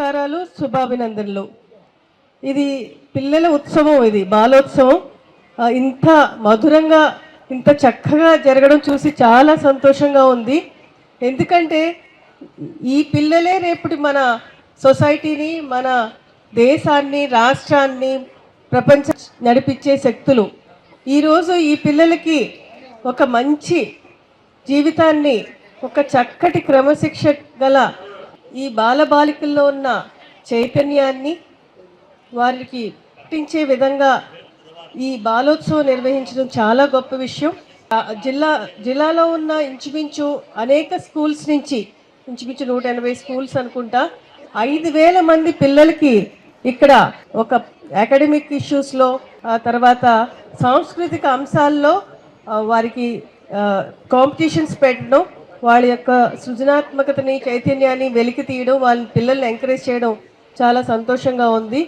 నమస్కారాలు, శుభాభినందనలు. ఇది పిల్లల ఉత్సవం, ఇది బాలోత్సవం. ఇంత మధురంగా ఇంత చక్కగా జరగడం చూసి చాలా సంతోషంగా ఉంది. ఎందుకంటే ఈ పిల్లలే రేపటి మన సొసైటీని, మన దేశాన్ని, రాష్ట్రాన్ని, ప్రపంచ నడిపించే శక్తులు. ఈరోజు ఈ పిల్లలకి ఒక మంచి జీవితాన్ని, ఒక చక్కటి క్రమశిక్ష గల ఈ బాలబాలికల్లో ఉన్న చైతన్యాన్ని వారికి పుట్టించే విధంగా ఈ బాలోత్సవం నిర్వహించడం చాలా గొప్ప విషయం. జిల్లాలో ఉన్న ఇంచుమించు అనేక స్కూల్స్ నుంచి ఇంచుమించు 180 స్కూల్స్ అనుకుంటా 5,000 మంది పిల్లలకి ఇక్కడ ఒక అకాడమిక్ ఇష్యూస్లో, తర్వాత సాంస్కృతిక అంశాల్లో వారికి కాంపిటీషన్స్ పెట్టడం, వాళ్ళ యొక్క సృజనాత్మకతని, చైతన్యాన్ని వెలికి తీయడం, వాళ్ళ పిల్లల్ని ఎంకరేజ్ చేయడం చాలా సంతోషంగా ఉంది.